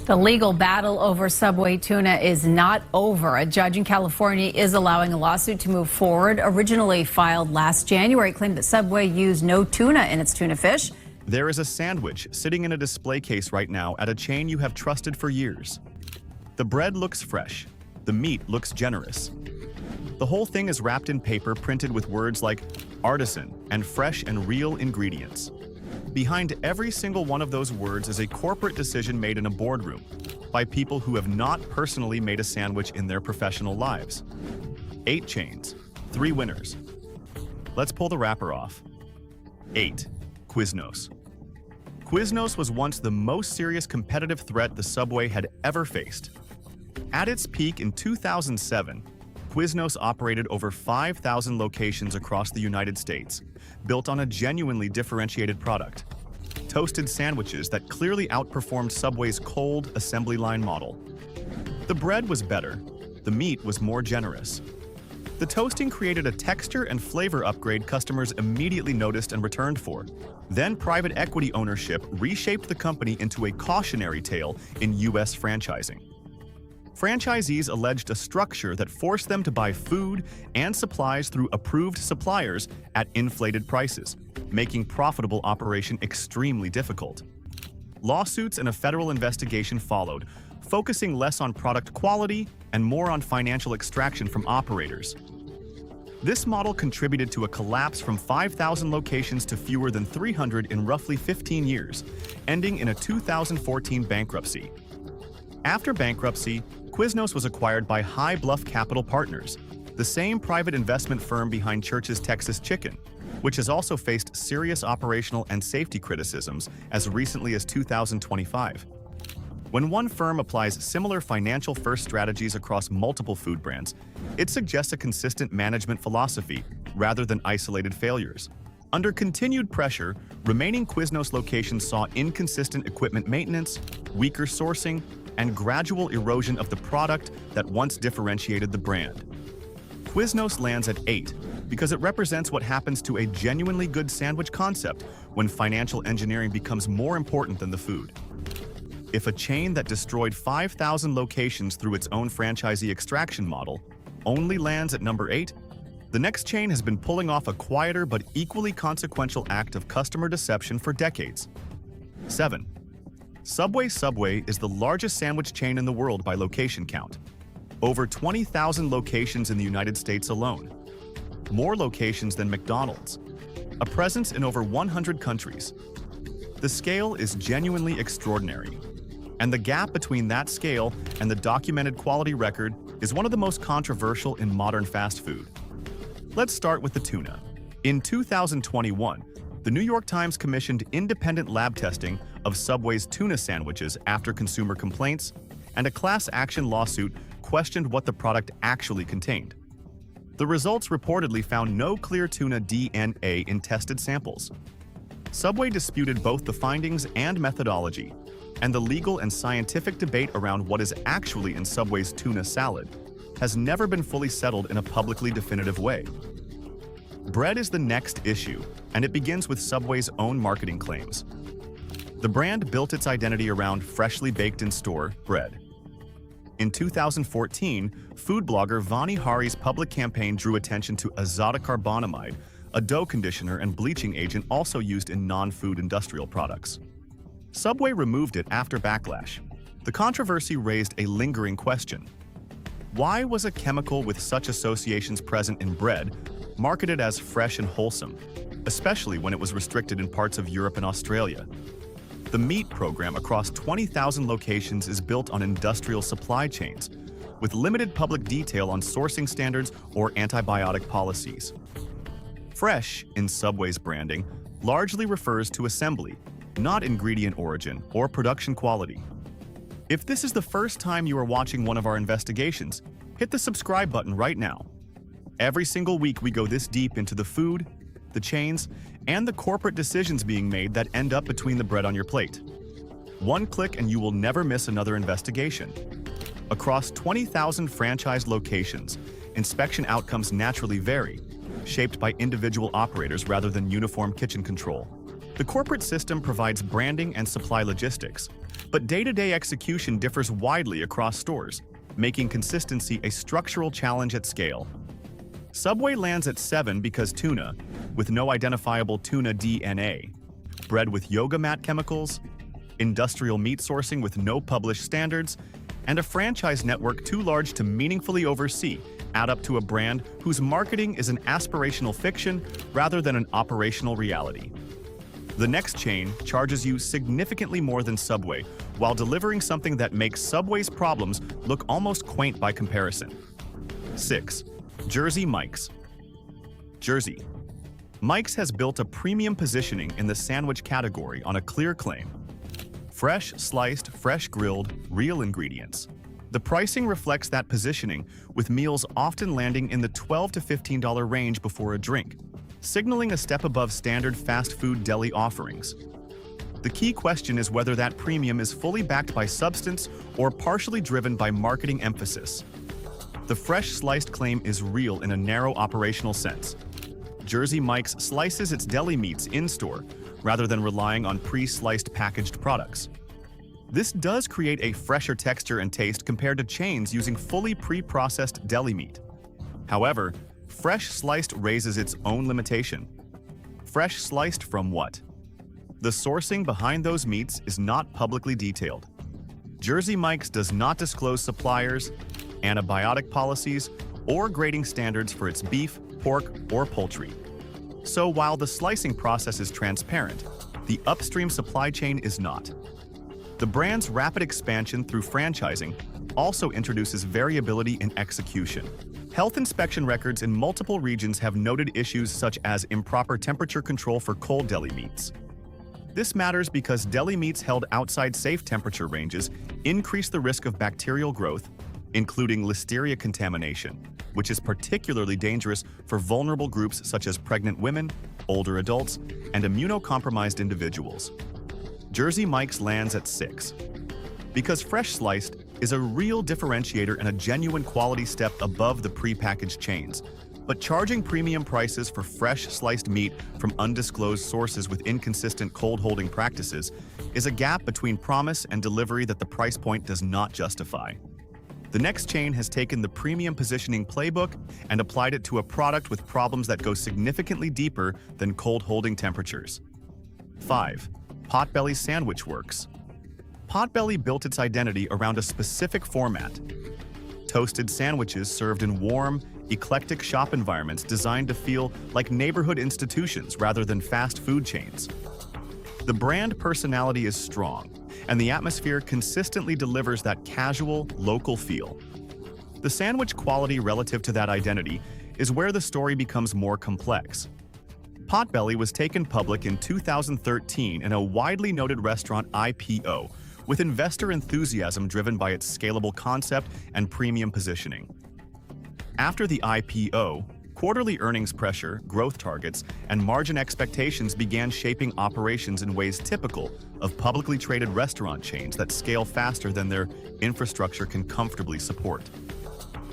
The legal battle over Subway tuna is not over. A judge in California is allowing a lawsuit to move forward. Originally filed last January, claimed that Subway used no tuna in its tuna fish. There is a sandwich sitting in a display case right now at a chain you have trusted for years. The bread looks fresh. The meat looks generous. The whole thing is wrapped in paper printed with words like artisan and fresh and real ingredients. Behind every single one of those words is a corporate decision made in a boardroom by people who have not personally made a sandwich in their professional lives. 8 chains, 3 winners. Let's pull the wrapper off. 8. Quiznos. Quiznos was once the most serious competitive threat the Subway had ever faced. At its peak in 2007, Quiznos operated over 5,000 locations across the United States, built on a genuinely differentiated product. Toasted sandwiches that clearly outperformed Subway's cold assembly line model. The bread was better. The meat was more generous. The toasting created a texture and flavor upgrade customers immediately noticed and returned for. Then private equity ownership reshaped the company into a cautionary tale in U.S. franchising. Franchisees alleged a structure that forced them to buy food and supplies through approved suppliers at inflated prices, making profitable operation extremely difficult. Lawsuits and a federal investigation followed, focusing less on product quality and more on financial extraction from operators. This model contributed to a collapse from 5,000 locations to fewer than 300 in roughly 15 years, ending in a 2014 bankruptcy. After bankruptcy, Quiznos was acquired by High Bluff Capital Partners, the same private investment firm behind Church's Texas Chicken, which has also faced serious operational and safety criticisms as recently as 2025. When one firm applies similar financial-first strategies across multiple food brands, it suggests a consistent management philosophy rather than isolated failures. Under continued pressure, remaining Quiznos locations saw inconsistent equipment maintenance, weaker sourcing, and gradual erosion of the product that once differentiated the brand. Quiznos lands at 8 because it represents what happens to a genuinely good sandwich concept when financial engineering becomes more important than the food. If a chain that destroyed 5,000 locations through its own franchisee extraction model only lands at number 8, the next chain has been pulling off a quieter but equally consequential act of customer deception for decades. 7. Subway is the largest sandwich chain in the world by location count. Over 20,000 locations in the United States alone. More locations than McDonald's. A presence in over 100 countries. The scale is genuinely extraordinary. And the gap between that scale and the documented quality record is one of the most controversial in modern fast food. Let's start with the tuna. In 2021, the New York Times commissioned independent lab testing of Subway's tuna sandwiches after consumer complaints, and a class action lawsuit questioned what the product actually contained. The results reportedly found no clear tuna DNA in tested samples. Subway disputed both the findings and methodology, and the legal and scientific debate around what is actually in Subway's tuna salad has never been fully settled in a publicly definitive way. Bread is the next issue, and it begins with Subway's own marketing claims. The brand built its identity around freshly baked in-store bread. In 2014, food blogger Vani Hari's public campaign drew attention to azotocarbonamide, a dough conditioner and bleaching agent also used in non-food industrial products. Subway removed it after backlash. The controversy raised a lingering question. Why was a chemical with such associations present in bread marketed as fresh and wholesome, especially when it was restricted in parts of Europe and Australia? The meat program across 20,000 locations is built on industrial supply chains, with limited public detail on sourcing standards or antibiotic policies. Fresh, in Subway's branding, largely refers to assembly, not ingredient origin or production quality. If this is the first time you are watching one of our investigations, hit the subscribe button right now. Every single week we go this deep into the food, the chains, and the corporate decisions being made that end up between the bread on your plate. One click and you will never miss another investigation. Across 20,000 franchise locations, inspection outcomes naturally vary, shaped by individual operators rather than uniform kitchen control. The corporate system provides branding and supply logistics, But day-to-day execution differs widely across stores, making consistency a structural challenge at scale. Subway lands at 7 because tuna, with no identifiable tuna DNA, bread with yoga mat chemicals, industrial meat sourcing with no published standards, and a franchise network too large to meaningfully oversee add up to a brand whose marketing is an aspirational fiction rather than an operational reality. The next chain charges you significantly more than Subway while delivering something that makes Subway's problems look almost quaint by comparison. 6. Jersey Mike's. Jersey. Mike's has built a premium positioning in the sandwich category on a clear claim. Fresh sliced, fresh grilled, real ingredients. The pricing reflects that positioning, with meals often landing in the $12 to $15 range before a drink, signaling a step above standard fast food deli offerings. The key question is whether that premium is fully backed by substance or partially driven by marketing emphasis. The fresh sliced claim is real in a narrow operational sense. Jersey Mike's slices its deli meats in-store rather than relying on pre-sliced packaged products. This does create a fresher texture and taste compared to chains using fully pre-processed deli meat. However, fresh sliced raises its own limitation. Fresh sliced from what? The sourcing behind those meats is not publicly detailed. Jersey Mike's does not disclose suppliers, antibiotic policies, or grading standards for its beef, pork, or poultry. So while the slicing process is transparent, the upstream supply chain is not. The brand's rapid expansion through franchising also introduces variability in execution. Health inspection records in multiple regions have noted issues such as improper temperature control for cold deli meats. This matters because deli meats held outside safe temperature ranges increase the risk of bacterial growth, including listeria contamination, which is particularly dangerous for vulnerable groups such as pregnant women, older adults, and immunocompromised individuals. Jersey Mike's lands at 6. Because fresh sliced is a real differentiator and a genuine quality step above the pre-packaged chains. But charging premium prices for fresh sliced meat from undisclosed sources with inconsistent cold holding practices is a gap between promise and delivery that the price point does not justify. The next chain has taken the premium positioning playbook and applied it to a product with problems that go significantly deeper than cold holding temperatures. 5. Potbelly Sandwich Works. Potbelly built its identity around a specific format: toasted sandwiches served in warm, eclectic shop environments designed to feel like neighborhood institutions rather than fast food chains. The brand personality is strong, and the atmosphere consistently delivers that casual, local feel. The sandwich quality relative to that identity is where the story becomes more complex. Potbelly was taken public in 2013 in a widely noted restaurant IPO, with investor enthusiasm driven by its scalable concept and premium positioning. After the IPO, quarterly earnings pressure, growth targets, and margin expectations began shaping operations in ways typical of publicly traded restaurant chains that scale faster than their infrastructure can comfortably support.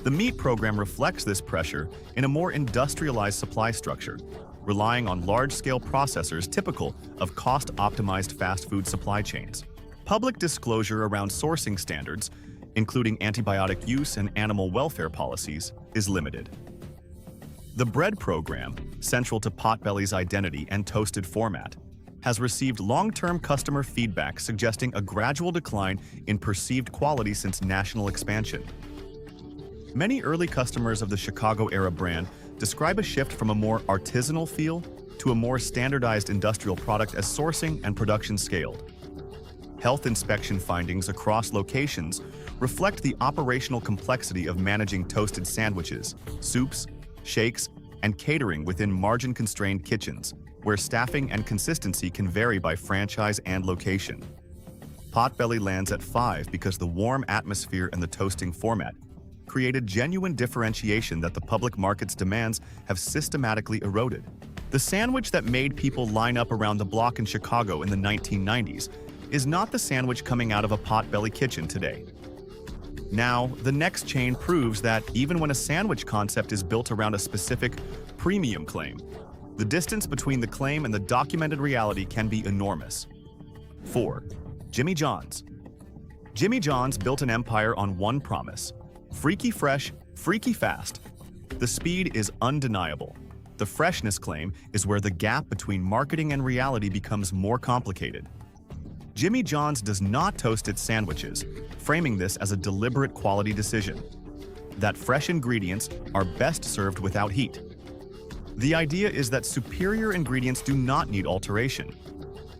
The meat program reflects this pressure in a more industrialized supply structure, relying on large-scale processors typical of cost-optimized fast food supply chains. Public disclosure around sourcing standards, including antibiotic use and animal welfare policies, is limited. The bread program, central to Potbelly's identity and toasted format, has received long-term customer feedback suggesting a gradual decline in perceived quality since national expansion. Many early customers of the Chicago-era brand describe a shift from a more artisanal feel to a more standardized industrial product as sourcing and production scaled. Health inspection findings across locations reflect the operational complexity of managing toasted sandwiches, soups, shakes, and catering within margin-constrained kitchens, where staffing and consistency can vary by franchise and location. Potbelly lands at 5 because the warm atmosphere and the toasting format created genuine differentiation that the public market's demands have systematically eroded. The sandwich that made people line up around the block in Chicago in the 1990s is not the sandwich coming out of a Potbelly kitchen today. Now, the next chain proves that even when a sandwich concept is built around a specific premium claim, the distance between the claim and the documented reality can be enormous. 4. Jimmy John's. Jimmy John's built an empire on one promise: freaky fresh, freaky fast. The speed is undeniable. The freshness claim is where the gap between marketing and reality becomes more complicated. Jimmy John's does not toast its sandwiches, framing this as a deliberate quality decision, that fresh ingredients are best served without heat. The idea is that superior ingredients do not need alteration.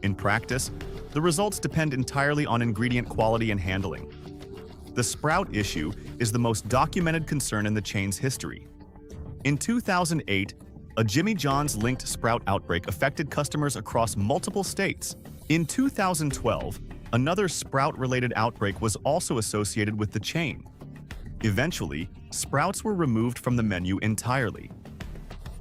In practice, the results depend entirely on ingredient quality and handling. The Sprout issue is the most documented concern in the chain's history. In 2008, a Jimmy John's linked Sprout outbreak affected customers across multiple states. In 2012, another Sprout-related outbreak was also associated with the chain. Eventually, Sprouts were removed from the menu entirely.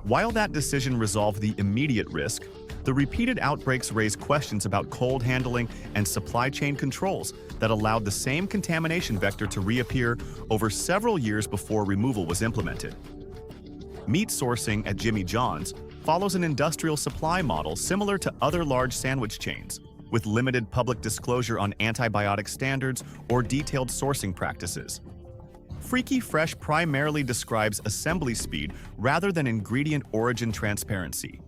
While that decision resolved the immediate risk, the repeated outbreaks raised questions about cold handling and supply chain controls that allowed the same contamination vector to reappear over several years before removal was implemented. Meat sourcing at Jimmy John's follows an industrial supply model similar to other large sandwich chains, with limited public disclosure on antibiotic standards or detailed sourcing practices. Freaky Fresh primarily describes assembly speed rather than ingredient origin transparency.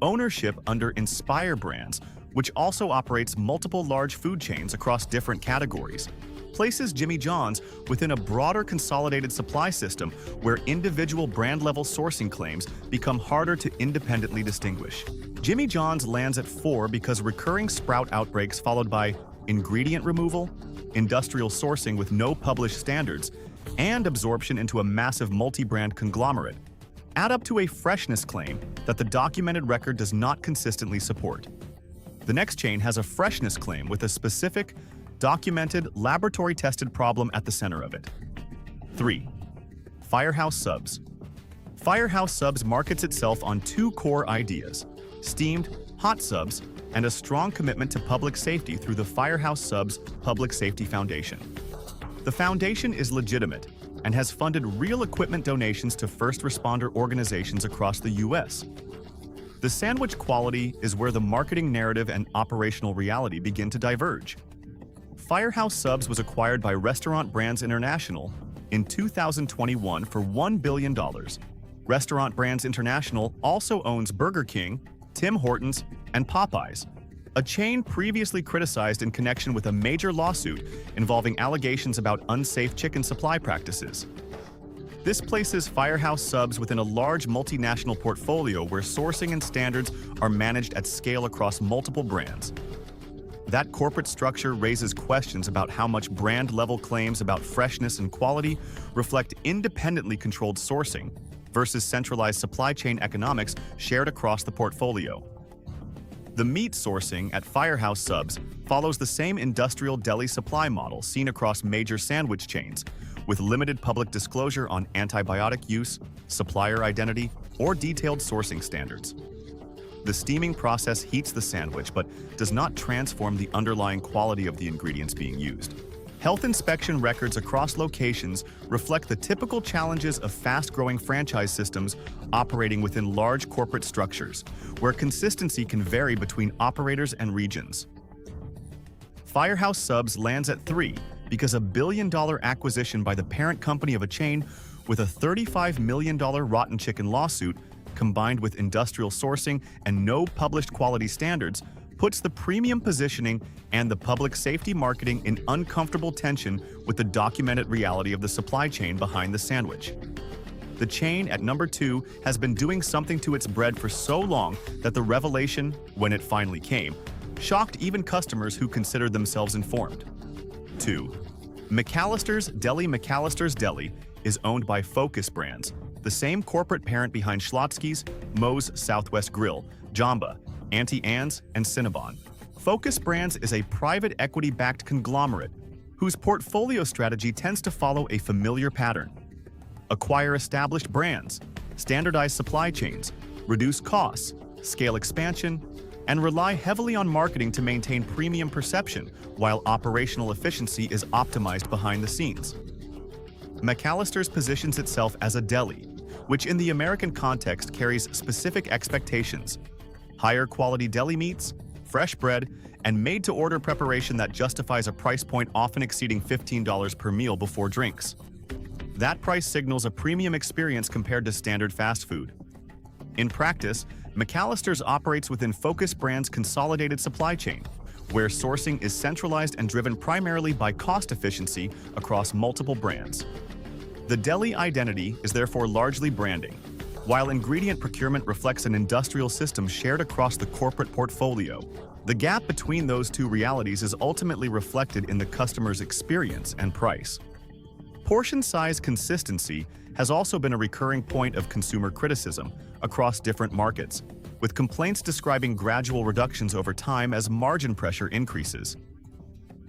Ownership under Inspire Brands, which also operates multiple large food chains across different categories, places Jimmy John's within a broader consolidated supply system where individual brand-level sourcing claims become harder to independently distinguish. Jimmy John's lands at 4 because recurring Sprout outbreaks followed by ingredient removal, industrial sourcing with no published standards, and absorption into a massive multi-brand conglomerate add up to a freshness claim that the documented record does not consistently support. The next chain has a freshness claim with a specific, documented, laboratory-tested problem at the center of it. 3. Firehouse Subs. Firehouse Subs markets itself on two core ideas: steamed, hot subs, and a strong commitment to public safety through the Firehouse Subs Public Safety Foundation. The foundation is legitimate and has funded real equipment donations to first responder organizations across the U.S. The sandwich quality is where the marketing narrative and operational reality begin to diverge. Firehouse Subs was acquired by Restaurant Brands International in 2021 for $1 billion. Restaurant Brands International also owns Burger King, Tim Hortons, and Popeyes, a chain previously criticized in connection with a major lawsuit involving allegations about unsafe chicken supply practices. This places Firehouse Subs within a large multinational portfolio where sourcing and standards are managed at scale across multiple brands. That corporate structure raises questions about how much brand-level claims about freshness and quality reflect independently controlled sourcing versus centralized supply chain economics shared across the portfolio. The meat sourcing at Firehouse Subs follows the same industrial deli supply model seen across major sandwich chains, with limited public disclosure on antibiotic use, supplier identity, or detailed sourcing standards. The steaming process heats the sandwich but does not transform the underlying quality of the ingredients being used. Health inspection records across locations reflect the typical challenges of fast-growing franchise systems operating within large corporate structures, where consistency can vary between operators and regions. Firehouse Subs lands at 3 because a billion-dollar acquisition by the parent company of a chain with a $35 million rotten chicken lawsuit, combined with industrial sourcing and no published quality standards, puts the premium positioning and the public safety marketing in uncomfortable tension with the documented reality of the supply chain behind the sandwich. The chain at number 2 has been doing something to its bread for so long that the revelation, when it finally came, shocked even customers who considered themselves informed. 2. McAlister's Deli. McAlister's Deli is owned by Focus Brands, the same corporate parent behind Schlotzsky's, Moe's Southwest Grill, Jamba, Auntie Anne's, and Cinnabon. Focus Brands is a private equity-backed conglomerate whose portfolio strategy tends to follow a familiar pattern: acquire established brands, standardize supply chains, reduce costs, scale expansion, and rely heavily on marketing to maintain premium perception while operational efficiency is optimized behind the scenes. McAlister's positions itself as a deli, which in the American context carries specific expectations: higher quality deli meats, fresh bread, and made-to-order preparation that justifies a price point often exceeding $15 per meal before drinks. That price signals a premium experience compared to standard fast food. In practice, McAlister's operates within Focus Brands' consolidated supply chain, where sourcing is centralized and driven primarily by cost efficiency across multiple brands. The Deli identity is therefore largely branding, while ingredient procurement reflects an industrial system shared across the corporate portfolio. The gap between those two realities is ultimately reflected in the customer's experience and price. Portion size consistency has also been a recurring point of consumer criticism across different markets, with complaints describing gradual reductions over time as margin pressure increases.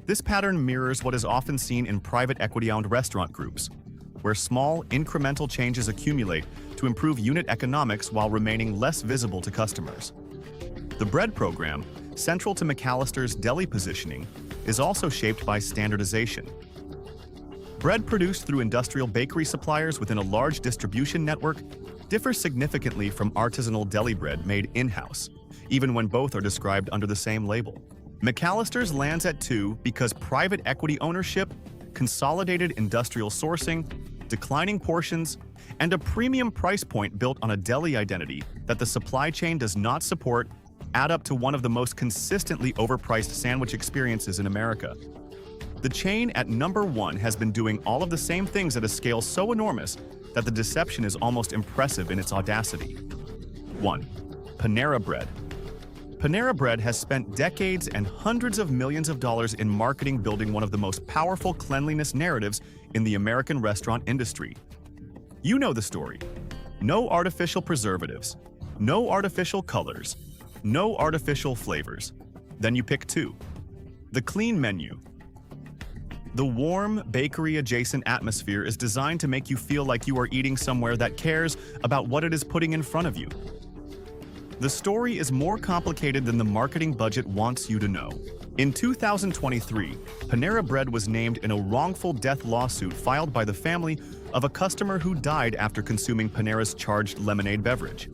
This pattern mirrors what is often seen in private equity-owned restaurant groups, where small, incremental changes accumulate to improve unit economics while remaining less visible to customers. The bread program, central to McAlister's deli positioning, is also shaped by standardization. Bread produced through industrial bakery suppliers within a large distribution network differs significantly from artisanal deli bread made in-house, even when both are described under the same label. McAlister's lands at 2 because private equity ownership, consolidated industrial sourcing, declining portions, and a premium price point built on a deli identity that the supply chain does not support add up to one of the most consistently overpriced sandwich experiences in America. The chain at number 1 has been doing all of the same things at a scale so enormous that the deception is almost impressive in its audacity. 1. Panera Bread. Panera Bread has spent decades and hundreds of millions of dollars in marketing building one of the most powerful cleanliness narratives in the American restaurant industry. You know the story. No artificial preservatives, no artificial colors, no artificial flavors. Then you pick 2. The clean menu. The warm, bakery-adjacent atmosphere is designed to make you feel like you are eating somewhere that cares about what it is putting in front of you. The story is more complicated than the marketing budget wants you to know. In 2023, Panera Bread was named in a wrongful death lawsuit filed by the family of a customer who died after consuming Panera's charged lemonade beverage.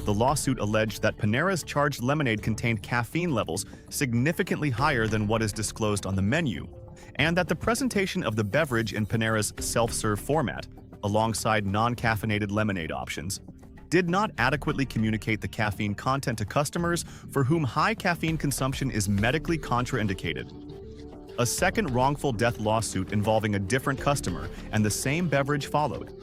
The lawsuit alleged that Panera's charged lemonade contained caffeine levels significantly higher than what is disclosed on the menu, and that the presentation of the beverage in Panera's self-serve format, alongside non-caffeinated lemonade options, did not adequately communicate the caffeine content to customers for whom high caffeine consumption is medically contraindicated. A second wrongful death lawsuit involving a different customer and the same beverage followed.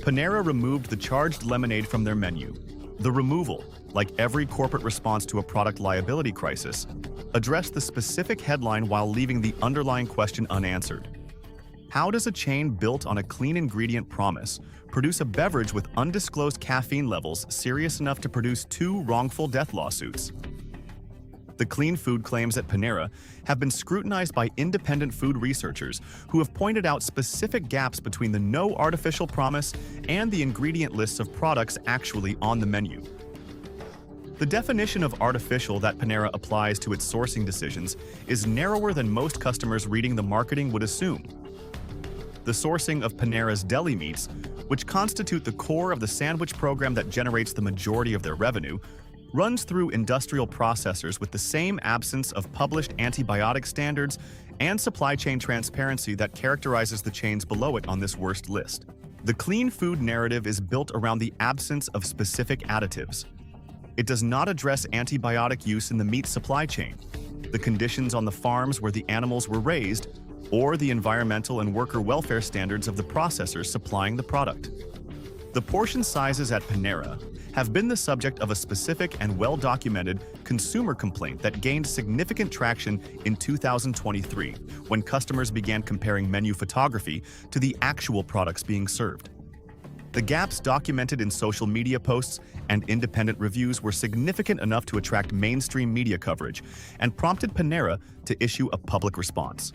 Panera removed the charged lemonade from their menu. The removal, like every corporate response to a product liability crisis, addressed the specific headline while leaving the underlying question unanswered. How does a chain built on a clean ingredient promise produce a beverage with undisclosed caffeine levels serious enough to produce 2 wrongful death lawsuits? The clean food claims at Panera have been scrutinized by independent food researchers who have pointed out specific gaps between the no artificial promise and the ingredient lists of products actually on the menu. The definition of artificial that Panera applies to its sourcing decisions is narrower than most customers reading the marketing would assume. The sourcing of Panera's deli meats, which constitute the core of the sandwich program that generates the majority of their revenue, runs through industrial processors with the same absence of published antibiotic standards and supply chain transparency that characterizes the chains below it on this worst list. The clean food narrative is built around the absence of specific additives. It does not address antibiotic use in the meat supply chain, the conditions on the farms where the animals were raised, or the environmental and worker welfare standards of the processors supplying the product. The portion sizes at Panera have been the subject of a specific and well-documented consumer complaint that gained significant traction in 2023 when customers began comparing menu photography to the actual products being served. The gaps documented in social media posts and independent reviews were significant enough to attract mainstream media coverage and prompted Panera to issue a public response.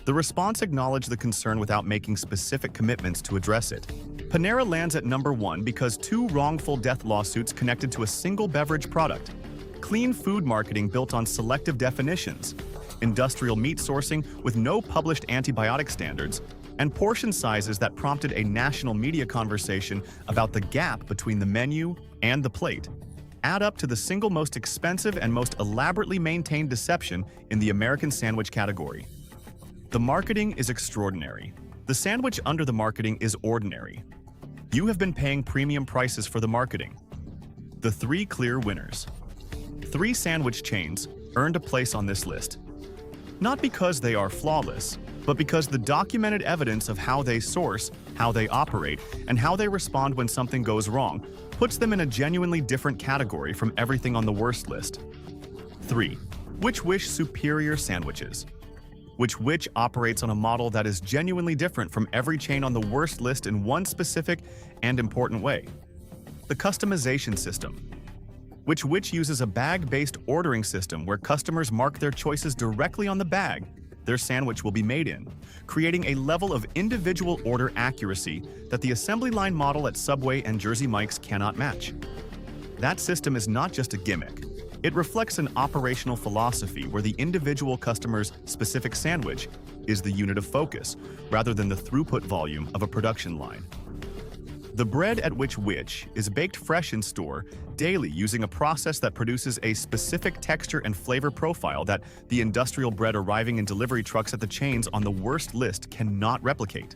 The response acknowledged the concern without making specific commitments to address it. Panera lands at number 1 because 2 wrongful death lawsuits connected to a single beverage product, clean food marketing built on selective definitions, industrial meat sourcing with no published antibiotic standards, and portion sizes that prompted a national media conversation about the gap between the menu and the plate. add up to the single most expensive and most elaborately maintained deception in the American sandwich category. The marketing is extraordinary. The sandwich under the marketing is ordinary. You have been paying premium prices for the marketing. The three clear winners. 3 sandwich chains earned a place on this list. Not because they are flawless, but because the documented evidence of how they source, how they operate, and how they respond when something goes wrong puts them in a genuinely different category from everything on the worst list. 3. Wich superior sandwiches. Wich operates on a model that is genuinely different from every chain on the worst list in one specific and important way: the customization system. Wich uses a bag-based ordering system where customers mark their choices directly on the bag their sandwich will be made in, creating a level of individual order accuracy that the assembly line model at Subway and Jersey Mike's cannot match. That system is not just a gimmick. It reflects an operational philosophy where the individual customer's specific sandwich is the unit of focus, rather than the throughput volume of a production line. The bread at Wich is baked fresh in store daily using a process that produces a specific texture and flavor profile that the industrial bread arriving in delivery trucks at the chains on the worst list cannot replicate.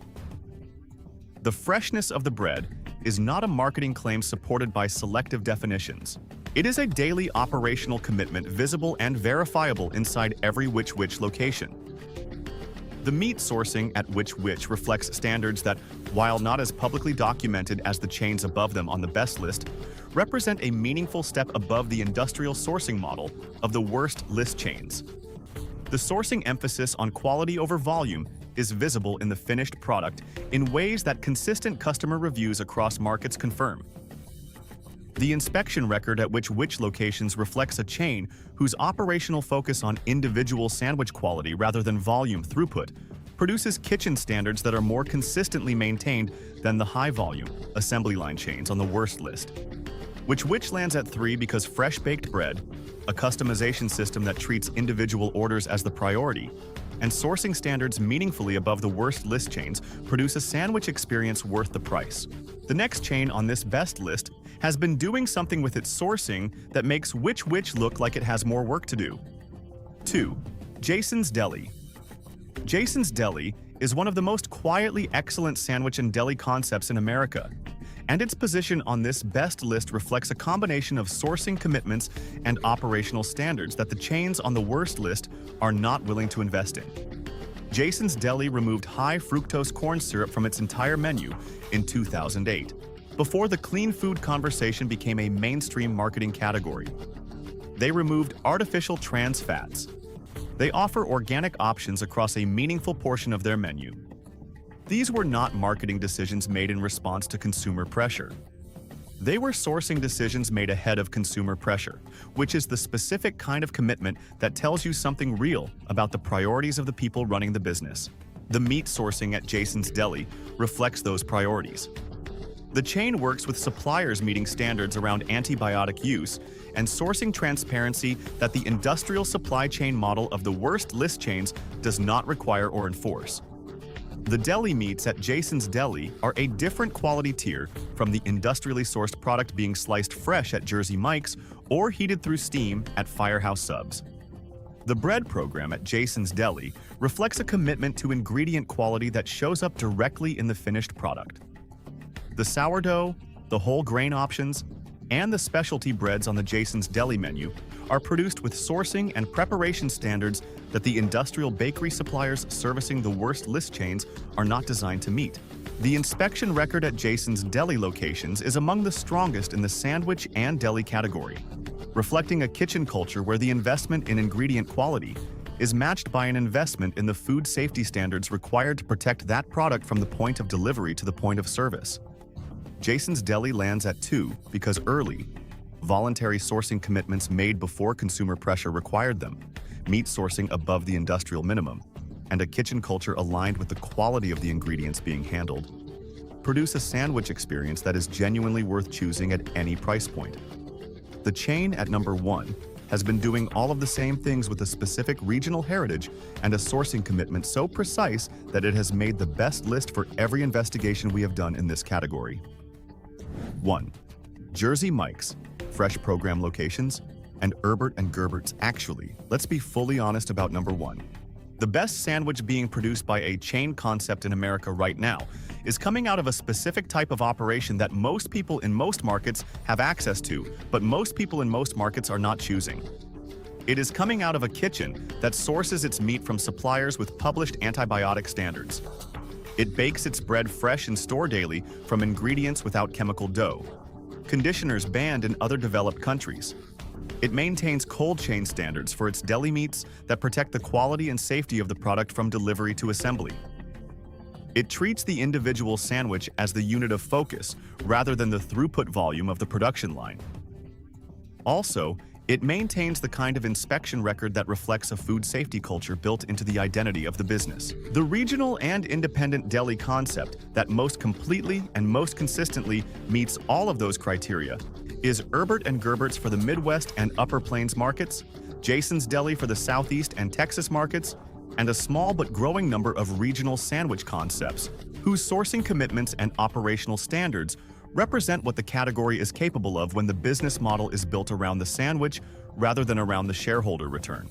The freshness of the bread is not a marketing claim supported by selective definitions. It is a daily operational commitment visible and verifiable inside every Wich location. The meat sourcing at Wich reflects standards that, while not as publicly documented as the chains above them on the best list, represent a meaningful step above the industrial sourcing model of the worst list chains. The sourcing emphasis on quality over volume is visible in the finished product in ways that consistent customer reviews across markets confirm. The inspection record at Wich locations reflects a chain whose operational focus on individual sandwich quality rather than volume throughput produces kitchen standards that are more consistently maintained than the high-volume assembly line chains on the worst list. Wich lands at 3 because fresh baked bread, a customization system that treats individual orders as the priority, and sourcing standards meaningfully above the worst list chains produce a sandwich experience worth the price. The next chain on this best list has been doing something with its sourcing that makes Wich look like it has more work to do. 2. Jason's Deli. Jason's Deli is one of the most quietly excellent sandwich and deli concepts in America, and its position on this best list reflects a combination of sourcing commitments and operational standards that the chains on the worst list are not willing to invest in. Jason's Deli removed high fructose corn syrup from its entire menu in 2008, before the clean food conversation became a mainstream marketing category. They removed artificial trans fats. They offer organic options across a meaningful portion of their menu. These were not marketing decisions made in response to consumer pressure. They were sourcing decisions made ahead of consumer pressure, which is the specific kind of commitment that tells you something real about the priorities of the people running the business. The meat sourcing at Jason's Deli reflects those priorities. The chain works with suppliers meeting standards around antibiotic use and sourcing transparency that the industrial supply chain model of the worst list chains does not require or enforce. The deli meats at Jason's Deli are a different quality tier from the industrially sourced product being sliced fresh at Jersey Mike's or heated through steam at Firehouse Subs. The bread program at Jason's Deli reflects a commitment to ingredient quality that shows up directly in the finished product. The sourdough, the whole grain options, and the specialty breads on the Jason's Deli menu are produced with sourcing and preparation standards that the industrial bakery suppliers servicing the worst list chains are not designed to meet. The inspection record at Jason's Deli locations is among the strongest in the sandwich and deli category, reflecting a kitchen culture where the investment in ingredient quality is matched by an investment in the food safety standards required to protect that product from the point of delivery to the point of service. Jason's Deli lands at 2 because early, voluntary sourcing commitments made before consumer pressure required them, meat sourcing above the industrial minimum, and a kitchen culture aligned with the quality of the ingredients being handled, produce a sandwich experience that is genuinely worth choosing at any price point. The chain at number 1 has been doing all of the same things with a specific regional heritage and a sourcing commitment so precise that it has made the best list for every investigation we have done in this category. 1. Jersey Mike's, fresh program locations, and Herbert and Gerbert's. Actually, let's be fully honest about number one. The best sandwich being produced by a chain concept in America right now is coming out of a specific type of operation that most people in most markets have access to, but most people in most markets are not choosing. It is coming out of a kitchen that sources its meat from suppliers with published antibiotic standards. It bakes its bread fresh in store daily from ingredients without chemical dough, conditioners banned in other developed countries. It maintains cold chain standards for its deli meats that protect the quality and safety of the product from delivery to assembly. It treats the individual sandwich as the unit of focus rather than the throughput volume of the production line. Also, it maintains the kind of inspection record that reflects a food safety culture built into the identity of the business. The regional and independent deli concept that most completely and most consistently meets all of those criteria is Herbert and Gerbert's for the Midwest and Upper Plains markets, Jason's Deli for the Southeast and Texas markets, and a small but growing number of regional sandwich concepts whose sourcing commitments and operational standards represent what the category is capable of when the business model is built around the sandwich rather than around the shareholder return.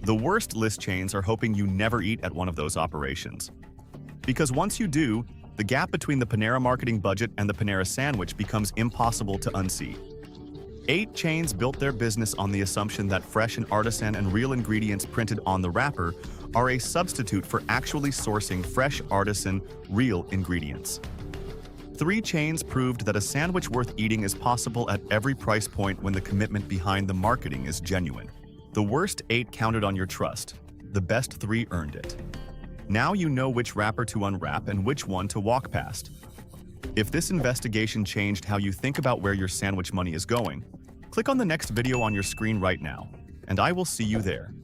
The worst list chains are hoping you never eat at one of those operations. Because once you do, the gap between the Panera marketing budget and the Panera sandwich becomes impossible to unsee. 8 chains built their business on the assumption that fresh and artisan and real ingredients printed on the wrapper are a substitute for actually sourcing fresh, artisan, real ingredients. 3 chains proved that a sandwich worth eating is possible at every price point when the commitment behind the marketing is genuine. The worst 8 counted on your trust. The best 3 earned it. Now you know which wrapper to unwrap and which one to walk past. If this investigation changed how you think about where your sandwich money is going, click on the next video on your screen right now, and I will see you there.